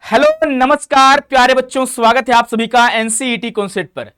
Hello नमस्कार प्यारे बच्चों, स्वागत है आप सभी का एनसीईटी कॉन्सेप्ट पर।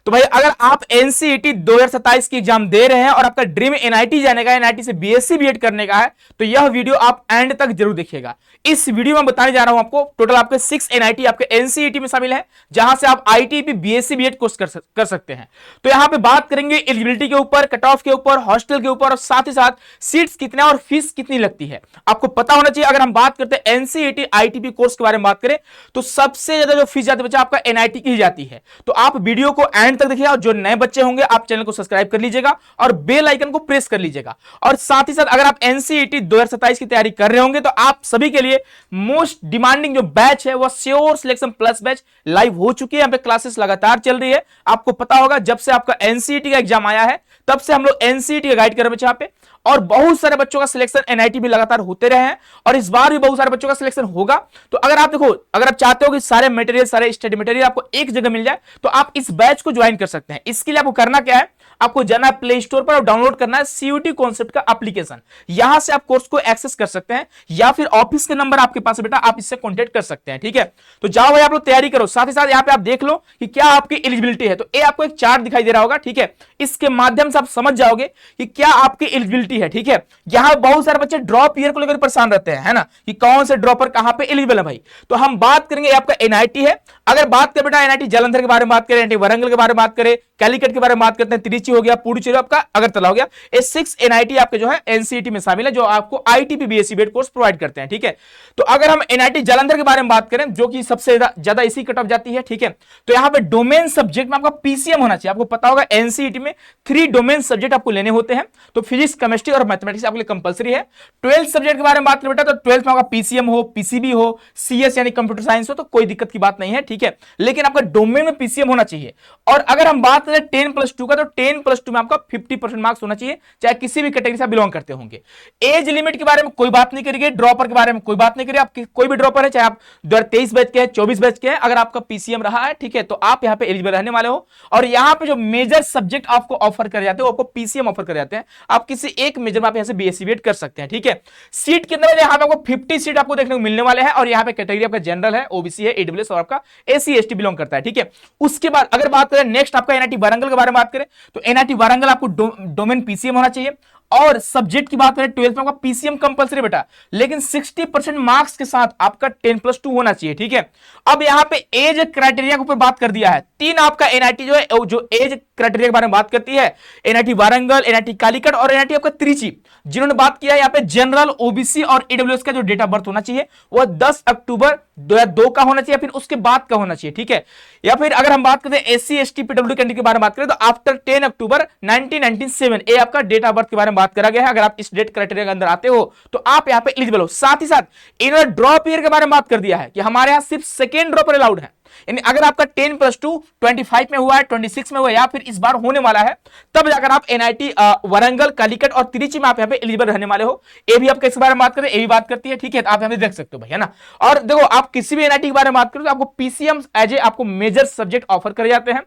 तो भाई अगर आप एनसीईटी 2027 की एग्जाम दे रहे हैं और आपका ड्रीम एनआईटी जाने का है, एनआईटी से बीएससी बीएड करने का है, तो यह वीडियो आप एंड तक जरूर देखिएगा। इस वीडियो में बताने जा रहा हूं आपको टोटल आपके 6 एनआईटी आपके एनसीईटी में शामिल है, जहां से आप आईटीपी बीएससी बीएड कोर्स कर सकते हैं। तो यहां पे बात करेंगे एलिजिबिलिटी के ऊपर, कट ऑफ के ऊपर, हॉस्टल के ऊपर और साथ ही साथ सीट्स कितना और फीस कितनी लगती है आपको पता होना चाहिए। अगर हम बात करते हैं एनसीईटी आईटीपी कोर्स के बारे में बात करें तो सबसे ज्यादा जो फीस जाती है बच्चा आपका एनआईटी की ही जाती है। तो आप वीडियो को एंड तक देखिए और जो नए बच्चे होंगे आप चैनल को सब्सक्राइब कर लीजिएगा और बेल आइकन को प्रेस कर लीजिएगा। और साथ ही साथ अगर आप एनसीईटी 2027 की तैयारी कर रहे होंगे तो आप सभी के लिए मोस्ट डिमांडिंग जो बैच है वह sure selection plus batch live हो चुकी है। यहाँ पे क्लासेस लगातार चल रही है। आपको पता होगा जब से आपका एनसीईटी का एग्जाम आया है तब से हम लोग एनसीईटी का गाइड कर रहे हैं यहाँ पे, और बहुत सारे बच्चों का सिलेक्शन एनआईटी में लगातार होते रहे हैं और इस बार भी बहुत सारे बच्चों का सिलेक्शन होगा। तो अगर आप देखो, अगर आप चाहते हो कि सारे मटेरियल, सारे स्टडी मटेरियल आपको एक जगह मिल जाए तो आप इस बैच को ज्वाइन कर सकते हैं। इसके लिए आपको करना क्या है, आपको जाना है प्ले स्टोर पर और डाउनलोड करना है सीयूटी कॉन्सेप्ट का एप्लीकेशन। यहां से आप कोर्स को एक्सेस कर सकते हैं या फिर ऑफिस के नंबर आपके पास है बेटा, आप इससे कांटेक्ट कर सकते हैं। ठीक है, तो जाओ भाई आप लोग तैयारी करो। साथ ही साथ यहाँ पे आप देख लो कि क्या आपकी एलिजिबिलिटी है। तो ये आपको एक चार्ट दिखाई दे रहा होगा, ठीक है, इसके माध्यम से आप समझ जाओगे कि क्या आपकी एलिजिबिलिटी है। ठीक है, यहां बहुत सारे बच्चे ड्रॉप ईयर को लेकर परेशान रहते हैं, है ना, कि कौन से ड्रॉपर कहां पे एलिजिबल है भाई। तो हम बात करेंगे आपका एनआईटी है। अगर बात करें बेटा एनआईटी जालंधर के बारे में बात करें, एनआईटी वारंगल के बारे में बात करें, कैलिकट के बारे में बात करते हैं, त्रिची हो गया, पुडुचेरी आपका अगरतला हो गया, ये 6 एनआईटी आपके जो है एनसीईटी में शामिल है जो आपको ITP BSc BEd course provide करते हैं। ठीक है, तो अगर हम एनआईटी जालंधर के बारे में बात करें जो कि सबसे ज्यादा इसी कट ऑफ जाती है, ठीक है, तो यहां पे डोमेन सब्जेक्ट में आपका पीसीएम होना चाहिए। आपको पता होगा एनसीईटी में 3 डोमेन सब्जेक्ट आपको लेने होते हैं, तो फिजिक्स, केमिस्ट्री और मैथमेटिक्स आपके लिए कंपलसरी है। 12th सब्जेक्ट के बारे में बात करें बेटा तो 12th में आपका पीसीएम हो, पीसीबी हो, सीएस यानी कंप्यूटर साइंस हो तो कोई दिक्कत की बात नहीं है। ठीक है, लेकिन आपका डोमेन में पीसीएम होना चाहिए। और अगर हम बात करें 10+2 का तो 10+2 में आपका 50% मार्क्स होना चाहिए, चाहे किसी भी कैटेगरी से बिलोंग करते होंगे। एज लिमिट के बारे में कोई बात नहीं करिए, ड्रॉपर के बारे में कोई बात नहीं करिए। आप कोई भी ड्रॉपर है, चाहे आप 2023 बैच के हैं, 24 बैच के हैं, अगर आपका पीसीएम रहा है, ठीक है, तो आप यहाँ पे एलिजिबल रहने वाले हो। और यहाँ पे जो मेजर सब्जेक्ट आपको ऑफर कर जाते हैं, आपको पीसीएम ऑफर कर जाते हैं, आप किसी एक मेजर में आप यहाँ से बीएससी बीएड कर सकते हैं। ठीक है, सीट कितने बजे, यहाँ पे आपको 50 सीट आपको देखने को मिलने वाले हैं। और यहाँ पे कैटेगरी आपका जनरल है, ओबीसी है, ईडब्ल्यूएस और आपका एससी एसटी बिलोंग करता है। ठीक है, उसके बाद अगर बात करें नेक्स्ट आपका एनआईटी वारंगल के बारे में बात करें तो एनआईटी वारंगल आपको डोमेन पीसीएम होना चाहिए। और सब्जेक्ट की बात करें 12th में आपका पीसीएम कंपलसरी बेटा, लेकिन 60% मार्क्स के साथ आपका 10+2 होना चाहिए। ठीक है, अब यहां पे एज क्राइटेरिया के ऊपर बात कर दिया है। 3 आपका एनआईटी जो है जो एज क्राइटेरिया के बारे में बात करती है, एनआईटी वारंगल, एनआईटी कालीकट और एनआईटी आपका त्रिची, जिन्होंने बात किया है यहाँ पे जनरल, ओबीसी और ईडब्ल्यूएस का जो डेट ऑफ बर्थ होना चाहिए वह 10 अक्टूबर 2002 का होना चाहिए या फिर उसके बाद का होना चाहिए। ठीक है, या फिर अगर हम बात करते हैं एससी एसटी पीडब्ल्यू कैंडिडेट के बारे में बात करें तो आफ्टर 10 अक्टूबर 1997 ये आपका डेट ऑफ बर्थ के बारे में बात करा गया है। अगर आप इस डेट क्राइटेरिया के अंदर आते हो तो आप यहाँ पे एलिजिबल हो। साथ ही साथ इन्होंने ड्रॉप ईयर के बारे में बात कर दिया है कि हमारे यहाँ सिर्फ सेकेंड ड्रॉपर अलाउड है। यानी अगर आपका 10+2 25 में हुआ है, 26 में हुआ या फिर इस बार होने वाला है, तब जाकर आप एनआईटी वारंगल, कालीकट और त्रिची में आप यहाँ पे एलिजिबल रहने वाले हो। ये भी आप किस बारे में बात करें, ये भी बात करती है। ठीक है, तो आप यहाँ पे देख सकते हो भाई, है ना। और देखो आप किसी भी एनआईटी के बारे में बात करें तो आपको पीसीएम एज ए आपको मेजर सब्जेक्ट ऑफर करे जाते हैं।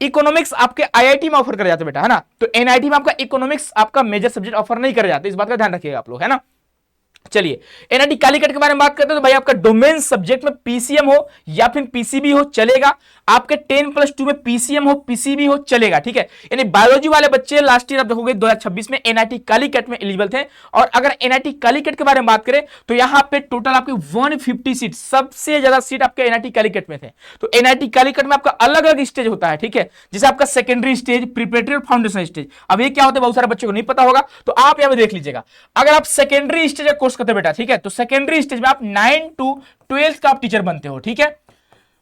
इकोनॉमिक्स आपके आईआईटी में ऑफर करे जाते हैं बेटा, है ना। तो एनआईटी में आपका इकोनॉमिक्स आपका मेजर सब्जेक्ट ऑफर नहीं करे जाते, इस बात का ध्यान रखिएगा आप लोग, है ना। चलिए एनआईटी कालीकट के बारे में बात करते हैं तो भाई आपका डोमेन सब्जेक्ट में पीसीएम हो या फिर पीसीबी हो चलेगा। आपके 10+2 में पीसीएम हो, पीसीबी हो चलेगा। ठीक है, यानी बायोलॉजी वाले बच्चे लास्ट ईयर आप देखोगे 2026 में एनआईटी कालीकट में एलिजिबल थे। और अगर एनआईटी कालीकट के बारे में बात करें तो यहां पे टोटल आपके 150 सीट, सबसे ज्यादा सीट आपके एनआईटी कालीकट में थे। तो एनआईटी कालीकट में आपका अलग अलग स्टेज होता है। ठीक है, जैसे आपका सेकेंडरी स्टेज, प्रिपरेटरी और फाउंडेशन स्टेज। अब ये क्या होता है बहुत सारे बच्चों को नहीं पता होगा, तो आप यहां पे देख लीजिएगा। अगर आप सेकेंडरी स्टेज कोर्स करते बेटा, ठीक है, तो सेकेंडरी स्टेज में आप 9 to 12 का आप टीचर बनते हो। ठीक है,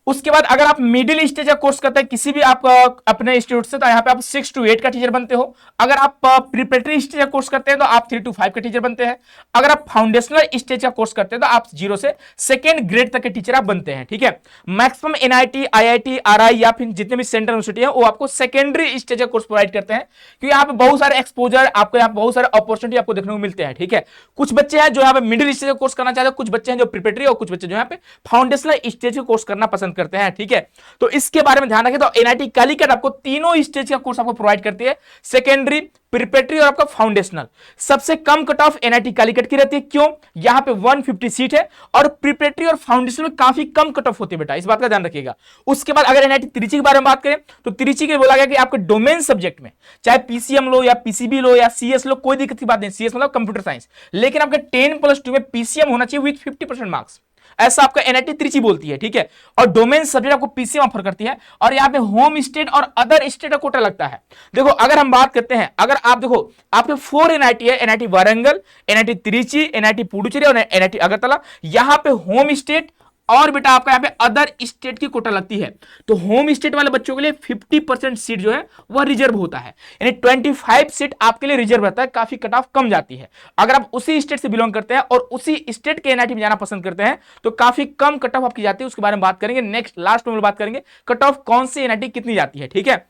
उसके बाद अगर आप मिडिल स्टेज का कोर्स करते हैं किसी भी आप अपने इंस्टीट्यूट से तो यहाँ पे आप 6 to 8 का टीचर बनते हो। अगर आप प्रिपरेटरी स्टेज का कोर्स करते हैं तो आप 3 to 5 का टीचर बनते हैं। अगर आप फाउंडेशनल स्टेज का कोर्स करते हैं तो आप 0 से 2nd ग्रेड तक के टीचर आप बनते हैं। ठीक है, मैक्सिमम एनआईटी, आईआईटी, आरआई या फिर जितने भी सेंट्रल यूनिवर्सिटी है वो आपको सेकेंडरी स्टेज का कोर्स प्रोवाइड करते हैं, क्योंकि यहाँ पे बहुत सारे एक्सपोजर आपको, यहाँ बहुत सारे अपॉर्चुनिटी आपको देखने को मिलते हैं। ठीक है, कुछ बच्चे हैं जो यहाँ पे मिडिल स्टेज का कोर्स करना चाहते हैं, कुछ बच्चे हैं जो प्रिपरेटरी और कुछ बच्चे जो यहाँ पे फाउंडेशनल स्टेज का कोर्स करना पसंद करते हैं, ठीक है। तो इसके बारे में ध्यान रखें। तो एनआईटी कालीकट आपको तीनों स्टेज का कोर्स आपको प्रोवाइड करती है, सेकेंडरी, प्रिपरेटरी और आपका फाउंडेशनल। सबसे कम कट ऑफ एनआईटी कालीकट की रहती है, क्यों? यहां पे 150 सीट है और प्रिपरेटरी और फाउंडेशनल में काफी कम कट ऑफ होती है बेटा, इस बात का ध्यान रखिएगा। उसके बाद अगर एनआईटी त्रिची के बारे में बात करें तो त्रिची के बोला गया कि आपके डोमेन सब्जेक्ट में चाहे पीसीएम लो या पीसीबी लो या सीएस लो, कोई दिक्कत की बात नहीं, सीएस मतलब कंप्यूटर साइंस, लेकिन आपके 10+2 में पीसीएम होना चाहिए विद 50% मार्क्स, ऐसा आपका एनआईटी त्रिची बोलती है, ठीक है। और डोमेन सब्जेक्ट आपको पीसीएम ऑफर करती है और यहाँ पे होम स्टेट और अदर स्टेट का कोटा लगता है। देखो अगर हम बात करते हैं, अगर आप देखो आपके 4 एनआईटी है, NIT Warangal, NIT Trichy, NIT Puducherry और एनआईटी अगरतला, यहां पे होम स्टेट और बेटा आपका यहाँ पे अदर स्टेट की कोटा लगती है। तो होम स्टेट वाले बच्चों के लिए 50% सीट जो है वह रिजर्व होता है, यानी 25 सीट आपके लिए रिजर्व रहता है, काफी कट ऑफ कम जाती है। अगर आप उसी स्टेट से बिलोंग करते हैं और उसी स्टेट के एनआईटी में जाना पसंद करते हैं तो काफी कम कट ऑफ आपकी जाती है, उसके बारे में बात करेंगे नेक्स्ट लास्ट में बात करेंगे कट ऑफ कौन सी एनआईटी कितनी जाती है, ठीक है।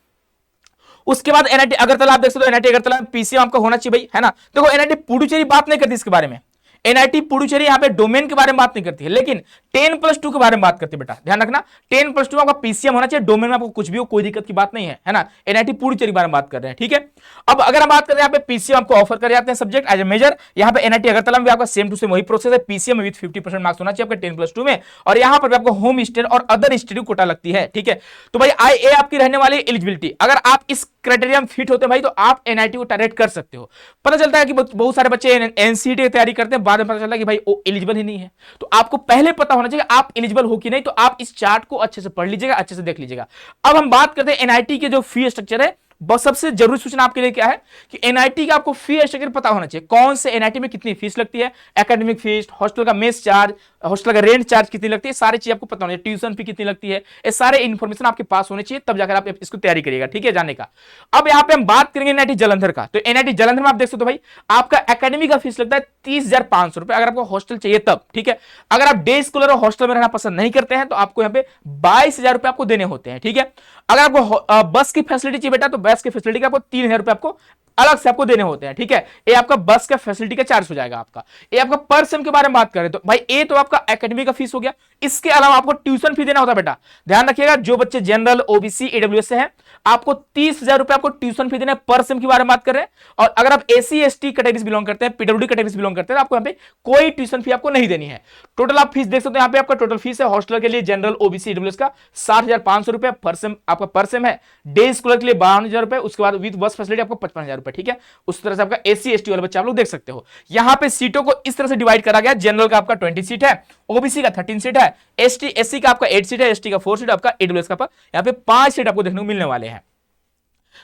उसके बाद एनआईटी अगरतला आप देख सकते हो, एनआईटी अगरतला में पीसीएम आपका होना चाहिए भाई, है ना। देखो एनआईटी पुडुचेरी बात नहीं करती इसके बारे में, एनआईटी पुडुचेरी यहां पे डोमेन के बारे में बात नहीं करती है, लेकिन 10+2 के बारे में बात करती है बेटा, ध्यान रखना 10+2 आपका पीसीएम होना चाहिए, डोमेन में आपको कुछ भी हो कोई दिक्कत की बात नहीं है ना। एनआईटी पुडुचेरी के बारे में बात कर रहे हैं, ठीक है। अब अगर हम बात करें यहाँ पे पीसीएम आपको ऑफर कर जाते हैं सब्जेक्ट एज ए मेजर, यहाँ पे एनआईटी अगरतला में भी आपका सेम टू सेम वही प्रोसेस है, पीसीएम विद 50% मार्क्स होना चाहिए आपके 10+2 में, और यहाँ पर भी आपको होम स्टेट और अदर स्टेट की कोटा लगती है, ठीक है। तो भाई आईए आपकी रहने वाली एलिजिबिलिटी, अगर आप इस क्राइटेरिया में फिट होते हैं भाई तो आप एनआईटी को टारगेट कर सकते हो। पता चलता है कि बहुत सारे बच्चे एनसीईटी की तैयारी करते हैं, बाद में पता चलता है कि भाई वो एलिजिबल ही नहीं है, तो आपको पहले पता होना चाहिए आप एलिजिबल हो कि नहीं। तो आप इस चार्ट को अच्छे से पढ़ लीजिएगा, अच्छे से देख लीजिएगा। अब हम बात करते हैं एनआईटी के जो फी स्ट्रक्चर है, बस सबसे जरूरी सूचना आपके लिए क्या है कि एनआईटी का आपको फी स्ट्रक्चर पता होना चाहिए, कौन से एनआईटी में कितनी फीस लगती है, एकेडमिक फीस, हॉस्टल का मेस चार्ज, हॉस्टल का रेंट चार्ज कितनी लगती है, सारी चीज आपको पता होनी चाहिए, ट्यूशन फी कितनी लगती है, ये सारे इन्फॉर्मेशन आपके पास होने चाहिए, तब जाकर आप इसको तैयारी करिएगा, ठीक है, जाने का। अब यहाँ पे हम बात करेंगे एनआईटी जालंधर का। तो एनआईटी जालंधर में आप देख सकते हो भाई आपका एकेडमी का फीस लगता है 30,500 रुपए, अगर आपको हॉस्टल चाहिए तब, ठीक है। अगर आप डे स्कॉलर और हॉस्टल में रहना पसंद नहीं करते हैं तो आपको यहाँ पे 22,000 रुपए आपको देने होते हैं, ठीक है। अगर आपको बस की फैसिलिटी चाहिए बेटा तो बस की फैसिलिटी का आपको 3,000 रुपए आपको अलग से आपको देने होते हैं, ठीक है। ये आपका बस का फैसिलिटी का चार्ज हो जाएगा आपका। ये आपका पर सेम के बारे में बात करें तो भाई ये तो आपका एकेडमी का फीस हो गया, इसके अलावा आपको ट्यूशन फी देना होता है बेटा, ध्यान रखिएगा। जो बच्चे जनरल, ओबीसी, ईडब्ल्यूएस से हैं आपको 30,000 रुपए आपको ट्यूशन फी देना है, पर सेम के बारे में बात कर रहे हैं। और अगर आप एसी एसटी कैटेगरी बिलोंग करते हैं, पीडब्ल्यूडी कैटेगरी बिलोंग करते हैं, आपको यहाँ पे कोई ट्यूशन फी आपको नहीं देनी है। टोटल आप फीस देख सकते हैं, यहाँ पे आपका टोटल फीस है हॉस्टल के लिए जनरल, ओबीसी, ईडब्ल्यूएस का 60,500 रुपए पर सेम आपका पर सेम है। डे स्कॉलर के लिए 52,000 रुपए, उसके बाद विद बस फैसिलिटी आपको 55,000 रुपए, ठीक है। उस तरह से आपका एसी एसटी वाले बच्चे आप लोग देख सकते हो। यहां पे सीटों को इस तरह से डिवाइड करा गया, जनरल का आपका 20 सीट है, ओबीसी का 13 सीट है, एसटी एससी का आपका 8 सीट है, एसटी का 4 सीट, आपका ईडब्ल्यूएस का यहां पे 5 सीट आपको देखने को मिलने वाले हैं।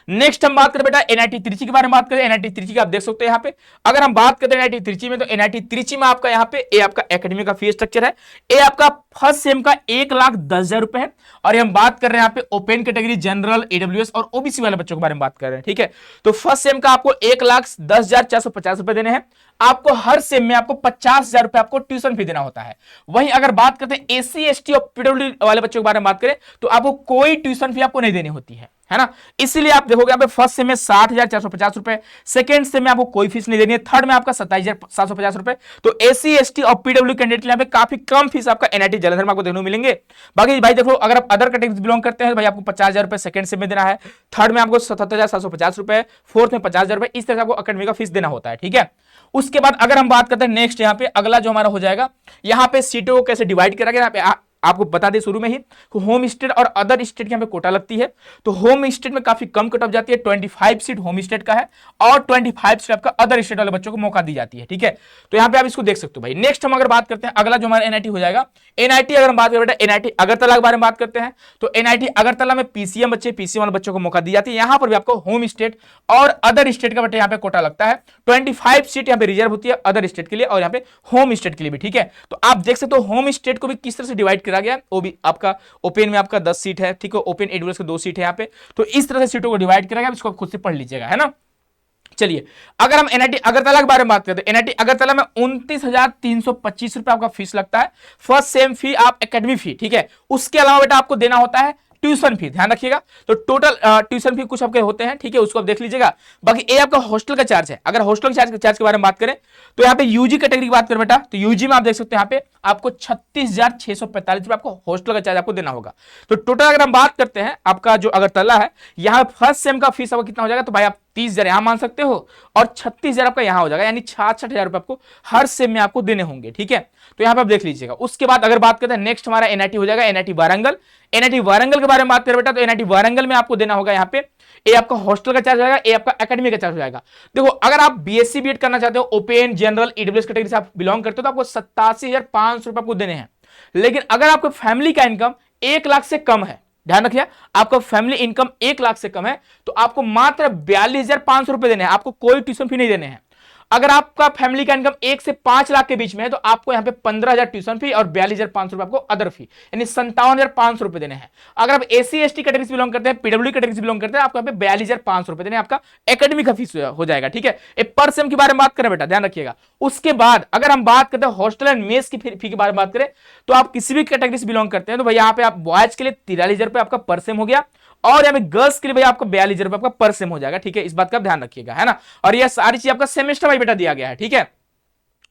नेक्स्ट हम बात करें बेटा एनआईटी त्रिची के बारे में बात करें। एनआईटी त्रिची का आप देख सकते हैं यहाँ पे, अगर हम बात करते हैं एनआईटी त्रिची में, तो एनआईटी त्रिची में आपका यहाँ पे ए आपका एकेडमी का फी स्ट्रक्चर है, ए आपका फर्स्ट सेम का 1,10,000 रुपए है। और हम बात कर रहे हैं यहाँ पे ओपन कैटेगरी, जनरल, ईडब्ल्यूएस और ओबीसी वाले बच्चों के बारे में बात कर रहे हैं, ठीक है। तो फर्स्ट सेम का आपको 1,10,450 रुपए देने हैं, आपको हर सेम में आपको 50,000 रुपए आपको ट्यूशन फी देना होता है। वहीं अगर बात करते हैं एसी एसटी और पीडब्ल्यूडी वाले बच्चों के बारे में बात करें तो आपको कोई ट्यूशन फी आपको नहीं देनी होती है ना। इसीलिए आप देखोगे यहाँ पे फर्स्ट सेम में 60,450 रुपए, सेकंड सेम में आपको कोई फीस नहीं देनी है, थर्ड में आपका 27,750 रुपए। तो एसी एसटी और पीडब्ल्यू कैंडिडेट के लिए यहाँ पे काफी कम फीस आपका एनआईटी जालंधर में आपको देखने को मिलेंगे। बाकी भाई देखो अगर आप अदर कैटेगरी बिलोंग करते हैं तो भाई आपको 50,000 रुपए सेकंड सेम में देना है, थर्ड में आपको 77,750 रुपए, फोर्थ में 50,000 रुपए, इस तरह से आपको एकेडमी का फीस देना होता है, ठीक है। उसके बाद अगर हम बात करते हैं नेक्स्ट यहाँ पे अगला जो हमारा हो जाएगा, यहाँ पे सीटों को कैसे डिवाइड करा गया, यहाँ पे आपको बता दें शुरू में ही होम स्टेट और अदर स्टेट के यहाँ पे कोटा लगती है। तो होम स्टेट में काफी कम कट ऑफ जाती है, 25 सीट होम स्टेट का है और 25 सीट आपका अदर स्टेट वाले बच्चों को मौका दी जाती है, ठीक है। तो यहाँ पे आप इसको देख सकते हो भाई। नेक्स्ट हम अगर बात करते हैं अगला जो हमारा एनआईटी हो जाएगा, एनआईटी अगर हम बात करें एनआईटी अगरतला के बारे में बात करते हैं, तो एनआईटी अगरतला में पीसीएम वाले बच्चों को मौका दी जाती है। यहाँ पर भी आपको होम स्टेट और अदर स्टेट का बेटा यहाँ पे कोटा लगता है, 25 सीट यहाँ पे रिजर्व होती है अदर स्टेट के लिए और यहाँ पे होम स्टेट के लिए भी, ठीक है। तो आप देख सकते हो होम स्टेट को भी किस तरह से डिवाइड करा गया, वो भी आपका ओपन में आपका 10 सीट है, ठीक है, ओपन ईडब्ल्यूएस के 2 सीट है यहाँ पे। तो इस तरह से सीटों को डिवाइड करा गया, इसको खुद से पढ़ लीजिएगा, है ना। चलिए अगर हम एनआईटी अगरतला के बारे में बात करते हैं, एनआईटी अगरतला में 29,325 रुपए आपका फीस लगता है, फर्स्ट सेम फी आप एकेडमी फी, ठीक है। उसके अलावा बेटा आपको देना होता है ट्यूशन फी, ध्यान रखिएगा। तो टोटल ट्यूशन फी कुछ आपके होते हैं, ठीक है, उसको आप देख लीजिएगा। बाकी ये आपका हॉस्टल का चार्ज है। अगर हॉस्टल चार्ज के बारे में बात करें तो यहाँ पे यूजी कैटेगरी की बात करें बेटा, तो यूजी में आप देख सकते हैं यहाँ पे आपको 36,645 रुपए आपको हॉस्टल का चार्ज आपको देना होगा। तो टोटल अगर हम बात करते हैं आपका जो अगरतला है, यहाँ फर्स्ट सेम का फीस आपको कितना हो जाएगा, तो भाई आप 30,000 यहां मान सकते हो और 36,000 आपका यहां हो जाएगा, यानी 66,000 रुपए आपको हर सेम में आपको देने होंगे, ठीक है। तो यहां पे आप देख लीजिएगा। उसके बाद अगर बात करते हैं नेक्स्ट हमारा एनआईटी हो जाएगा, एनआईटी वारंगल। एनआईटी वारंगल के बारे में बात करें बेटा, तो एनआईटी वारंगल में आपको देना होगा यहाँ पे ये आपका हॉस्टल का चार्ज हो जाएगा, ये आपका एकेडमी का चार्ज हो जाएगा। देखो अगर आप बीएससी बीएड करना चाहते हो, ओपन जनरल ईडब्ल्यूएस कैटेगरी से आप बिलोंग करते हो, तो आपको 87,500 रुपए आपको देने हैं। लेकिन अगर आपको फैमिली का इनकम 1 लाख से कम है, ध्यान रखिए, आपका फैमिली इनकम 1 लाख से कम है, तो आपको मात्र 42,500 रुपए देने हैं, आपको कोई ट्यूशन फी नहीं देने हैं। अगर आपका फैमिली का इनकम 1 से 5 लाख के बीच में है, तो आपको यहां पे 15,000 ट्यूशन फी और 42,500 रुपए आपको अदर फी, यानी 57,500 रुपए देने हैं। अगर आप एसी एसटी कैटेगरी से बिलोंग करते हैं, पीडब्ल्यू कैटेगरी से बिलोंग करते हैं, आपको यहां पे 42,500 रुपए देने, आपका एकेडमिक का फीस हो जाएगा, ठीक है। एक पर सेम के बारे में बात करें बेटा, ध्यान रखिएगा। उसके बाद अगर हम बात करते हैं हॉस्टल एंड मेस की फी के बारे में बात करें, तो आप किसी भी कैटेगरी से बिलोंग करते हैं, तो भाई यहाँ पे आप बॉयज के लिए 43,000 रुपए आपका पर सेम हो गया, और यहाँ पे गर्ल्स के लिए भाई आपको 42,000 रुपए आपका पर सेम हो जाएगा, ठीक है। इस बात का ध्यान रखिएगा, है ना। और ये सारी चीज आपका सेमेस्टर वाइज बेटा दिया गया है, ठीक है।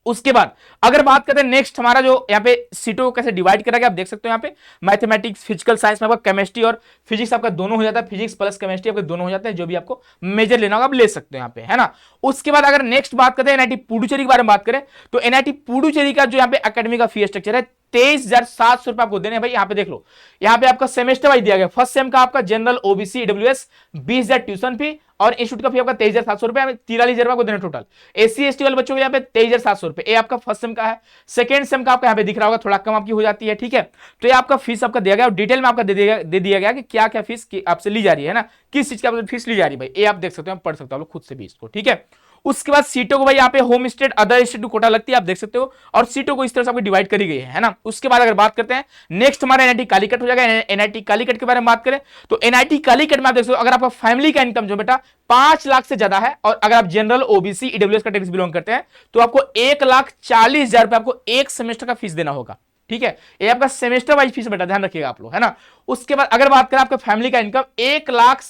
उसके बाद अगर बात करते हैं नेक्स्ट हमारा जो यहाँ पे सीटों को कैसे डिवाइड करा गया, आप देख सकते हो यहाँ पे मैथमेटिक्स फिजिकल साइंस में आपका केमिस्ट्री और फिजिक्स आपका दोनों हो जाता है, फिजिक्स प्लस केमिस्ट्री आपके दोनों हो जाते हैं, जो भी आपको मेजर लेना होगा आप ले सकते हो यहाँ पे, है ना। उसके बाद अगर नेक्स्ट बात करते हैं एनआईटी पुडुचेरी के बारे में बात करें, तो एनआईटी पुडुचेरी का जो यहाँ पे एकेडमी का फी स्ट्रक्चर है 23,700 रुपए आपको देने हैं। भाई यहाँ पे देख लो, यहाँ पे आपका सेमेस्टर वाइज दिया गया। फर्स्ट सेम का आपका general OBC EWS 20,000 tuition fee और इंस्टीट्यूट का फी आपका 23,700 रुपए, 43,000 रुपए को देना टोटल। एससी एसटी वाले बच्चों के यहाँ पे 23,700 रुपए, ये आपका फर्स्ट सेम का है। सेकंड सेम का आपका यहाँ पे दिख रहा होगा, थोड़ा कम आपकी हो जाती है, ठीक है। तो ये आपका फीस आपका दिया गया और डिटेल में आपका दे दिया गया कि क्या क्या फीस आपसे ली जा रही है ना, किस चीज की आपसे फीस ली जा रही है, भाई ये आप देख सकते हो, पढ़ सकते हो खुद से भी इसको, ठीक है। उसके बाद सीटों को भाई यहाँ पे home state other state quota लगती है, आप देख सकते हो, और सीटों को इस तरह से आपको डिवाइड करी गई है ना। उसके बाद अगर बात करते हैं नेक्स्ट हमारा एनआईटी कालीकट हो जाएगा। एनआईटी कालीकट के बारे में बात करें तो एनआईटी कालीकट में आप देख सकते हो, अगर आपका फैमिली का इनकम जो बेटा 5 लाख से ज्यादा है, और अगर आप जनरल ओबीसी ईडब्ल्यूएस कैटेगरी से बिलोंग करते हैं, तो आपको 1,40,000 रुपए आपको एक सेमेस्टर का फीस देना होगा, ठीक है। ये आपका सेमेस्टर वाइज फीस बेटा, ध्यान रखिएगा आप लोग, है ना। उसके बाद अगर बात करें आपका फैमिली का इनकम 1 लाख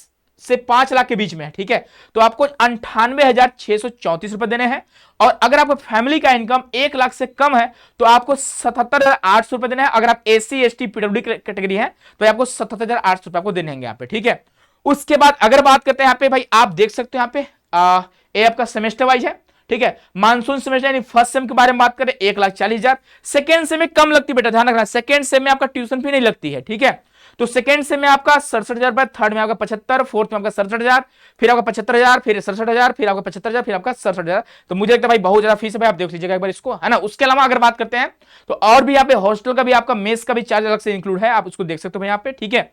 से 5 लाख के बीच में है, ठीक है, तो आपको 98,634 रुपए देने हैं। और अगर आपको फैमिली का इनकम 1 लाख से कम है, तो आपको 77,800 रुपए देने हैं। अगर आप एससी एसटी पीडब्ल्यू कैटेगरी है, तो आपको 77,800 रुपए आपको देने होंगे यहाँ पे, ठीक है। उसके बाद अगर बात करते हैं यहाँ पे, भाई आप देख सकते हो यहाँ पे ये आपका सेमेस्टर वाइज है, ठीक है। मानसून सेमेस्टर यानी फर्स्ट सेम के बारे में बात करें 1,40,000। सेकेंड सेम में कम लगती है बेटा, ध्यान रखना, सेकेंड सेम में आपका ट्यूशन फी नहीं लगती है, ठीक है। तो सेकंड सेम में आपका 67,000 रुपए, थर्ड में आपका 75, फोर्थ में आपका 67,000, फिर आपका 75,000, फिर 67,000, फिर आपका 75,000, फिर आपका 67,000। तो मुझे लगता है भाई बहुत ज्यादा फीस है भाई, आप देख लीजिएगा एक बार इसको, है ना। उसके अलावा अगर बात करते हैं तो और भी यहाँ पे हॉस्टल का भी आपका मेस का भी चार्ज अलग से इंक्लूड है, आप उसको देख सकते हो यहाँ पे, ठीक है।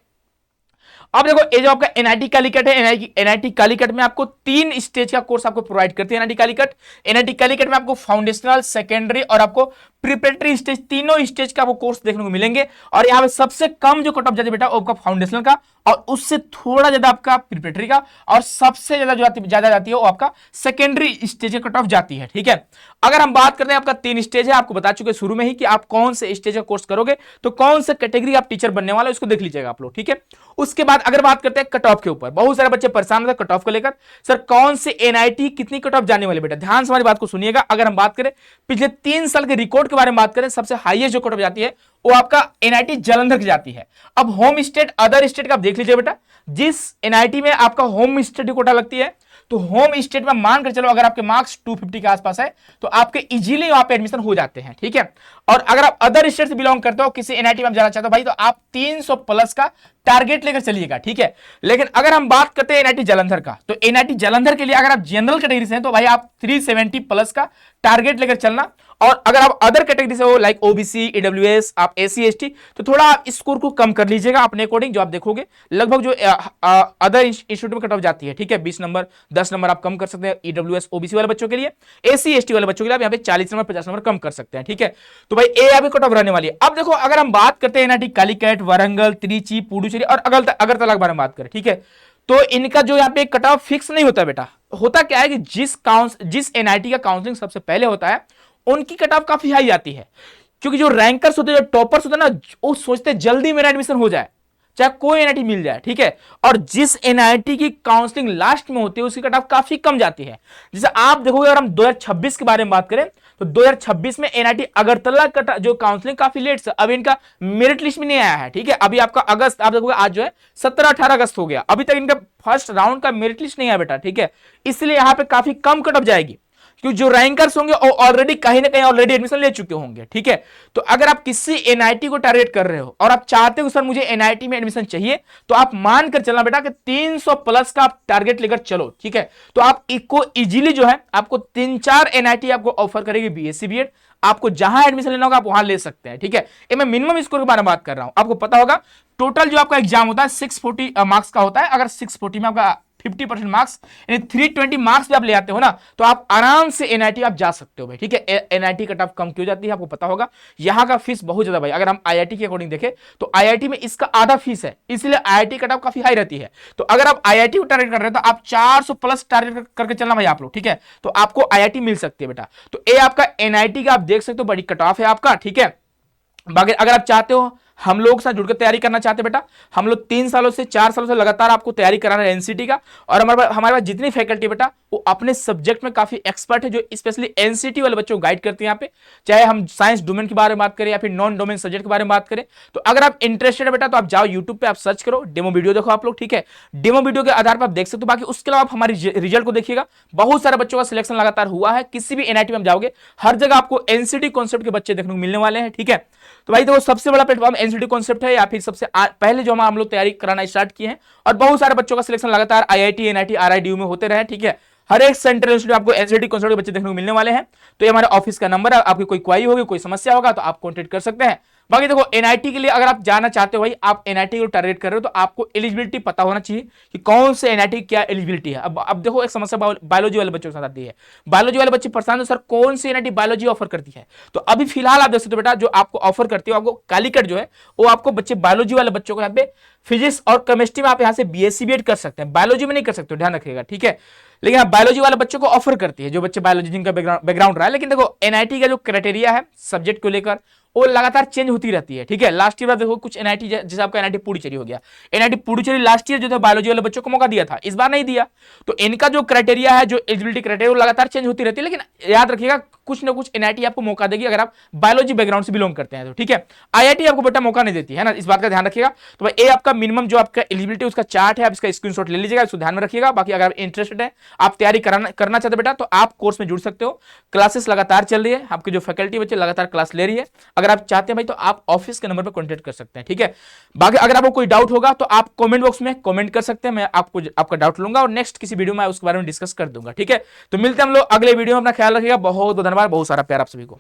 अब देखो ये जो आपका एनआईटी कालीकट है, एनआईटी कालीकट में आपको 3 स्टेज का कोर्स आपको प्रोवाइड करती है एनआईटी कालीकट। एनआईटी कालीकट में आपको फाउंडेशनल, सेकेंडरी और आपको प्रिपरेटरी स्टेज, तीनों स्टेज का आपको कोर्स देखने को मिलेंगे। और यहाँ पे सबसे कम जो कट ऑफ जाती है बेटा वो आपका फाउंडेशनल का, और उससे थोड़ा ज्यादा आपका प्रिपरेटरी का, और सबसे ज्यादा जो ज्यादा जाती है वो आपका सेकेंडरी स्टेज का कट ऑफ जाती है, ठीक है। अगर हम बात करते हैं आपका 3 स्टेज है, आपको बता चुके शुरू में ही कि आप कौन से स्टेज का कोर्स करोगे, तो कौन से कैटेगरी आप टीचर बनने वाला है उसको देख लीजिएगा आप लोग, ठीक है। उसके बाद अगर बात करते हैं कट ऑफ के ऊपर, बहुत सारे बच्चे परेशान होते हैं कट ऑफ को लेकर, सर कौन से एनआईटी कितनी कट ऑफ जाने वाली, बेटा ध्यान से हमारी बात को सुनिएगा। अगर हम बात करें पिछले 3 साल के रिकॉर्ड के बारे में बात करें, सबसे हाईएस्ट जो कट ऑफ जाती है वो आपका एनआईटी जालंधर की जाती है। अब होम स्टेट अदर स्टेट का आप देख लीजिए बेटा, जिस एनआईटी में आपका होम स्टेट कोटा लगती है, तो होम स्टेट में मानकर चलो अगर आपके मार्क्स 250 के आसपास है, तो आपके इजीली वहां पे एडमिशन हो जाते हैं, ठीक है। और अगर आप अदर स्टेट से बिलोंग करते हो, किसी एनआईटी में जाना चाहते हो भाई, तो आप 300 प्लस का टारगेट लेकर चलिएगा, ठीक है। लेकिन अगर हम बात करते हैं एनआईटी जालंधर का, तो एनआईटी जालंधर के लिए अगर आप जनरल कैटेगरी से हैं, तो भाई आप 370 प्लस का टारगेट लेकर चलना। और अगर आप अदर कैटेगरी से हो लाइक ओबीसी ईडब्ल्यूएस, आप एससी एसटी, तो थोड़ा आप स्कोर को कम कर लीजिएगा अपने अकॉर्डिंग, जो आप देखोगे लगभग जो अदर इंस्टीट्यूट में कट ऑफ जाती है, ठीक है, 20 नंबर 10 नंबर आप कम कर सकते हैं ईडब्ल्यूएस ओबीसी वाले बच्चों के लिए। एससी एसटी वाले बच्चों के लिए आप यहाँ पे 40 नंबर 50 नंबर कम कर सकते हैं, ठीक है। तो भाई ए यहाँ पे कट ऑफ रहने वाली है। अब देखो अगर हम बात करते हैं एनआईटी कालीकट, वारंगल, त्रिची, पुडुचेरी और अगरतला के बारे में बात करें, ठीक है, तो इनका जो यहाँ पे कट ऑफ फिक्स नहीं होता बेटा। होता क्या है कि जिस एनआईटी का काउंसलिंग सबसे पहले होता है, उनकी कट ऑफ काफी हाई आती है, क्योंकि जो रैंकर्स होते हैं, जो टॉपर्स होते हैं ना, वो सोचते हैं जल्दी मेरा एडमिशन हो जाए, चाहे कोई एनआईटी मिल जाए, ठीक है। और जिस एनआईटी की काउंसलिंग लास्ट में होती है उसकी कट ऑफ काफी कम जाती है। जैसे आप देखोगे, अगर हम 2026 के बारे में बात करें तो 2026 में एनआईटी अगरतला का जो काउंसलिंग काफी लेट से, अभी इनका मेरिट लिस्ट में नहीं आया है, ठीक है। अभी आपका अगस्त, आप देखोगे आज जो है 17-18 अगस्त हो गया, अभी तक इनका फर्स्ट राउंड का मेरिट लिस्ट नहीं आया बेटा, ठीक है। इसलिए यहां पे काफी कम कट ऑफ जाएगी, क्योंकि जो रैंकर्स होंगे वो ऑलरेडी कहीं ना कहीं ऑलरेडी एडमिशन ले चुके होंगे, ठीक है। तो अगर आप किसी एनआईटी को टारगेट कर रहे हो और आप चाहते हो सर मुझे एनआईटी में एडमिशन चाहिए, तो आप मान कर चलना बेटा कि 300 प्लस का आप टारगेट लेकर चलो, ठीक है। तो आप इसको इजीली जो है आपको 3-4 एनआईटी आपको ऑफर करेगी बीएससी बीएड, आपको जहां एडमिशन लेना होगा आप वहां ले सकते हैं, ठीक है। ये मैं मिनिमम स्कोर के बारे में बात कर रहा हूं। आपको पता होगा टोटल जो आपका एग्जाम होता है 640 मार्क्स का होता है। अगर 640 में आपका 50% मार्क्स यानी 320 मार्क्स भी आप ले आते हो ना, तो आप आराम से एनआईटी आप जा सकते हो भाई, ठीक है। एनआईटी कट ऑफ कम क्यों जाती है आपको पता होगा, यहां का फीस बहुत ज्यादा भाई। अगर हम आईआईटी के अकॉर्डिंग देखें तो आईआईटी में इसका आधा फीस है, इसलिए आईआईटी कट ऑफ काफी हाई रहती है। तो अगर आप आईआईटी को टारगेट कर रहे हो तो आप 400 प्लस टारगेट करके चलना भाई आप लोग, ठीक है। तो आपको आईआईटी मिल सकती है बेटा। तो ये आपका एनआईटी का आप देख सकते हो बड़ी कट ऑफ है आपका, ठीक है। बाकी अगर आप चाहते हो हम लोग साथ जुड़कर तैयारी करना चाहते बेटा, हम लोग 3 सालों से 4 सालों से लगातार आपको तैयारी करा रहे हैं एनसीटी का। और हमारे पास जितनी फैकल्टी बेटा वो अपने सब्जेक्ट में काफी एक्सपर्ट है, जो स्पेशली एनसीटी वाले बच्चों को गाइड करते हैं यहाँ पे। चाहे हम साइंस डोमेन के बारे में बात करें या फिर नॉन डोमेन सब्जेक्ट के बारे में बात करें, तो अगर आप इंटरेस्टेड है बेटा तो आप जाओ यूट्यूब पे, आप सर्च करो, डेमो वीडियो देखो आप लोग, ठीक है। डेमो वीडियो के आधार पर आप देख सकते हो। बाकी उसके अलावा आप हमारी रिजल्ट को देखिएगा, बहुत सारे बच्चों का सिलेक्शन लगातार हुआ है। किसी भी एनआईटी में जाओगे हर जगह आपको एनसीटी कॉन्सेप्ट के बच्चे देखने को मिलने वाले हैं, ठीक है। तो भाई देखो सबसे बड़ा प्लेटफॉर्म एनसीटी कॉन्सेप्ट है, या फिर सबसे पहले जो हम लोग तैयारी कराना स्टार्ट किए हैं, और बहुत सारे बच्चों का सिलेक्शन लगातार आईआईटी एनआईटी आरआईडीयू में होते रहे, ठीक है। हर एक सेंट्रल इंस्टीट्यूट आपको एनसीटी कॉन्सेप्ट के बच्चे देखने को मिलने वाले हैं। तो ये हमारे ऑफिस का नंबर है, आपकी कोई क्वारी होगी, कोई समस्या होगा तो आप कॉन्टेक्ट कर सकते हैं। बाकी देखो एनआईटी के लिए अगर आप जाना चाहते हो भाई, आप एनआईटी को टारगेट कर रहे हो तो आपको एलिजिबिलिटी पता होना चाहिए कि कौन से एनआईटी क्या एलिजिबिलिटी है। अब देखो एक समस्या बायोलॉजी वाले बच्चों के साथ आती है, बायोलॉजी वाले बच्चे परेशान है सर कौन सी एनआईटी बायोलॉजी ऑफर करती है। तो अभी फिलहाल आप देख सकते हो बेटा, जो आपको ऑफर करती है आपको कालीकट जो है वो आपको बच्चे बायोलॉजी वाले बच्चों को यहाँ पे फिजिक्स और केमिस्ट्री में आप यहाँ से बीएससी बीएड कर सकते हैं, बायोलॉजी में नहीं कर सकते, ध्यान रखिएगा, ठीक है। लेकिन बायोलॉजी वाले बच्चों को ऑफर करती है, जो बच्चे बायोलॉजी जिनका बैकग्राउंड रहा है। लेकिन देखो एनआईटी का जो क्राइटेरिया है सब्जेक्ट को लेकर वो लगातार चेंज होती रहती है, ठीक है। लास्ट ईयर देखो कुछ एनआईटी जैसे आपका एनआईटी पुडुचेरी हो गया, एनआईटी पुडुचेरी लास्ट ईयर जो था बायोलॉजी वाले बच्चों को मौका दिया था, इस बार नहीं दिया। तो इनका जो क्राइटेरिया है, जो एलिजिबिलिटी क्राइटेरिया, वो लगातार चेंज होती रहती है। लेकिन याद रखिएगा कुछ ना कुछ एनआईटी आपको मौका देगी अगर आप बायोलॉजी बैकग्राउंड से बिलोंग करते हैं तो, ठीक है। आईआईटी आपको बेटा मौका नहीं देती है ना, इस बात का ध्यान रखिएगा। तो भाई ये आपका मिनिमम जो आपका एलिजिबिलिटी उसका चार्ट है, आप इसका स्क्रीनशॉट ले लीजिएगा, इसको ध्यान में रखिएगा। बाकी अगर इंटरेस्टेड है, आप तैयारी करना चाहते बेटा, तो आप कोर्स में जुड़ सकते हो। क्लासेस लगातार चल रही है, आपकी जो फैकल्टी बच्चे लगातार क्लास ले रही है। अगर आप चाहते हैं भाई तो आप ऑफिस के नंबर पर कॉन्टेक्ट कर सकते हैं, ठीक है। बाकी अगर आपको कोई डाउट होगा तो आप कमेंट बॉक्स में कमेंट कर सकते हैं, मैं आपका डाउट लूंगा और नेक्स्ट किसी वीडियो में उसके बारे में डिस्कस कर दूंगा, ठीक है। तो मिलते हैं हम लोग अगले वीडियो में, अपना ख्याल रखिएगा। बहुत बहुत धन्यवाद, बहुत सारा प्यार आप सभी को।